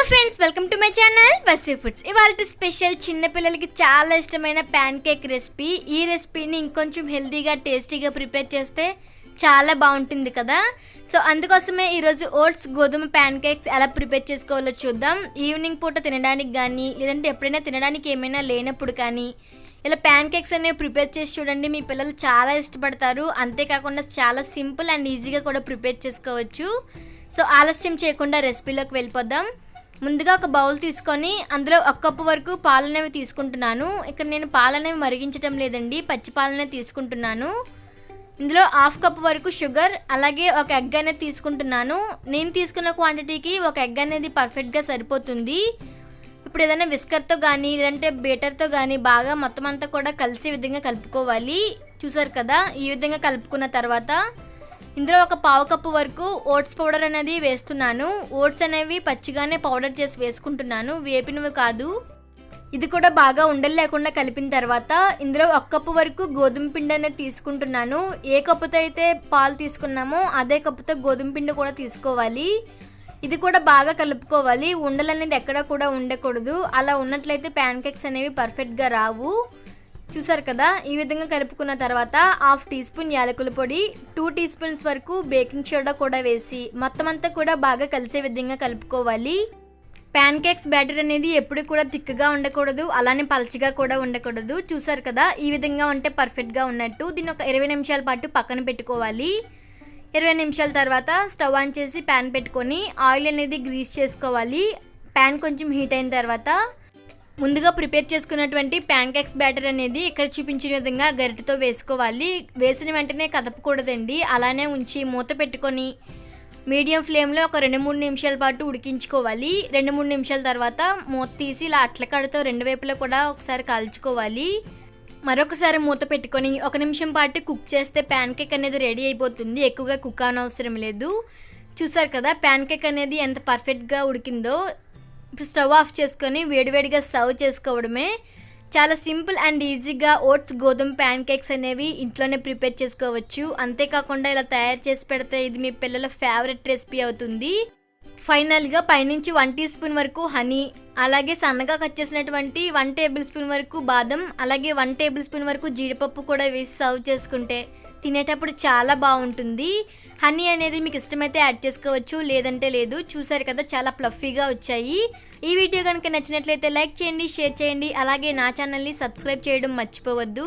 Friends, welcome to my channel Vasu foods. ఇవాళ special చిన్న పిల్లలకి చాలా ఇష్టమైన ప్యాన్ కేక్ రెసిపీ. ఈ రెసిపీని ఇంకొంచెం హెల్తీగా టేస్టీగా ప్రిపేర్ చేస్తే చాలా బాగుంటుంది కదా. సో అందుకోసమే ఈరోజు ఓట్స్ గోధుమ ప్యాన్ కేక్స్ ఎలా ప్రిపేర్ చేసుకోవాలో చూద్దాం. ఈవినింగ్ పూట తినడానికి కానీ లేదంటే ఎప్పుడైనా తినడానికి ఏమైనా లేనప్పుడు కానీ ఇలా ప్యాన్ కేక్స్ అనేవి ప్రిపేర్ చేసి చూడండి. మీ పిల్లలు చాలా ఇష్టపడతారు. అంతేకాకుండా చాలా సింపుల్ అండ్ ఈజీగా కూడా ప్రిపేర్ చేసుకోవచ్చు. సో ఆలస్యం చేయకుండా రెసిపీలోకి వెళ్ళిపోదాం. ముందుగా ఒక బౌల్ తీసుకొని అందులో 1 కప్పు వరకు పాలనేవి తీసుకుంటున్నాను. ఇక్కడ నేను పాలనేవి మరిగించడం లేదండి, పచ్చి పాలనే తీసుకుంటున్నాను. ఇందులో 1/2 కప్పు వరకు షుగర్, అలాగే ఒక ఎగ్ అనేది తీసుకుంటున్నాను. నేను తీసుకున్న క్వాంటిటీకి ఒక ఎగ్ అనేది పర్ఫెక్ట్గా సరిపోతుంది. ఇప్పుడు ఏదైనా విస్కర్తో కానీ లేదంటే బీటర్తో కానీ బాగా మొత్తం అంతా కూడా కలిసే విధంగా కలుపుకోవాలి. చూసారు కదా, ఈ విధంగా కలుపుకున్న తర్వాత ఇందులో ఒక 1/2 కప్పు వరకు ఓట్స్ పౌడర్ అనేది వేస్తున్నాను. ఓట్స్ అనేవి పచ్చిగానే పౌడర్ చేసి వేసుకుంటున్నాను, వేపినవి కాదు. ఇది కూడా బాగా ఉండలు లేకుండా కలిపిన తర్వాత ఇందులో 1 కప్పు వరకు గోధుమ పిండి అనేది తీసుకుంటున్నాను. ఏ కప్పుతో అయితే పాలు తీసుకున్నామో అదే కప్పుతో గోధుమ పిండి కూడా తీసుకోవాలి. ఇది కూడా బాగా కలుపుకోవాలి. ఉండలు అనేది ఎక్కడ కూడా ఉండకూడదు. అలా ఉన్నట్లయితే ప్యాన్ కేక్స్ అనేవి పర్ఫెక్ట్గా రావు. చూసారు కదా, ఈ విధంగా కలుపుకున్న తర్వాత 1/2 టీ స్పూన్ యాలకుల పొడి, 2 టీ స్పూన్స్ వరకు బేకింగ్ సోడా కూడా వేసి మొత్తం అంతా కూడా బాగా కలిసే విధంగా కలుపుకోవాలి. ప్యాన్ కేక్స్ బ్యాటర్ అనేది ఎప్పుడు కూడా థిక్గా ఉండకూడదు, అలానే పల్చగా కూడా ఉండకూడదు. చూసారు కదా, ఈ విధంగా ఉంటే పర్ఫెక్ట్గా ఉన్నట్టు. దీన్ని ఒక 20 నిమిషాల పాటు పక్కన పెట్టుకోవాలి. 20 నిమిషాల తర్వాత స్టవ్ ఆన్ చేసి ప్యాన్ పెట్టుకొని ఆయిల్ అనేది గ్రీస్ చేసుకోవాలి. ప్యాన్ కొంచెం హీట్ అయిన తర్వాత ముందుగా ప్రిపేర్ చేసుకున్నటువంటి ప్యాన్ కేక్స్ బ్యాటర్ అనేది ఇక్కడ చూపించిన విధంగా గరిటెతో వేసుకోవాలి. వేసిన వెంటనే కదపకూడదండి, అలానే ఉంచి మూత పెట్టుకొని మీడియం ఫ్లేమ్లో ఒక 2-3 నిమిషాల పాటు ఉడికించుకోవాలి. 2-3 నిమిషాల తర్వాత మూత తీసి ఇలా అట్లకాడతో 2 వైపులా కూడా ఒకసారి కాల్చుకోవాలి. మరొకసారి మూత పెట్టుకొని 1 నిమిషం పాటు కుక్ చేస్తే ప్యాన్ కేక్ అనేది రెడీ అయిపోతుంది. ఎక్కువగా కుక్ అవసరం లేదు. చూసారు కదా, ప్యాన్ కేక్ అనేది ఎంత పర్ఫెక్ట్గా ఉడికిందో. ఇప్పుడు స్టవ్ ఆఫ్ చేసుకొని వేడివేడిగా సర్వ్ చేసుకోవడమే. చాలా సింపుల్ అండ్ ఈజీగా ఓట్స్ గోధుమ ప్యాన్ కేక్స్ అనేవి ఇంట్లోనే ప్రిపేర్ చేసుకోవచ్చు. అంతేకాకుండా ఇలా తయారు చేసి పెడితే ఇది మీ పిల్లల ఫేవరెట్ రెసిపీ అవుతుంది. ఫైనల్గా పైనుంచి 1 టీ స్పూన్ వరకు హనీ, అలాగే సన్నగా కట్ చేసినటువంటి 1 టేబుల్ స్పూన్ వరకు బాదం, అలాగే 1 టేబుల్ స్పూన్ వరకు జీడిపప్పు కూడా వేసి సర్వ్ చేసుకుంటే తినేటప్పుడు చాలా బాగుంటుంది. హనీ అనేది మీకు ఇష్టమైతే యాడ్ చేసుకోవచ్చు, లేదంటే లేదు. చూసారు కదా, చాలా ఫ్లఫీగా వచ్చాయి. ఈ వీడియో కనుక నచ్చినట్లయితే లైక్ చేయండి, షేర్ చేయండి, అలాగే నా ఛానల్ని సబ్స్క్రైబ్ చేయడం మర్చిపోవద్దు.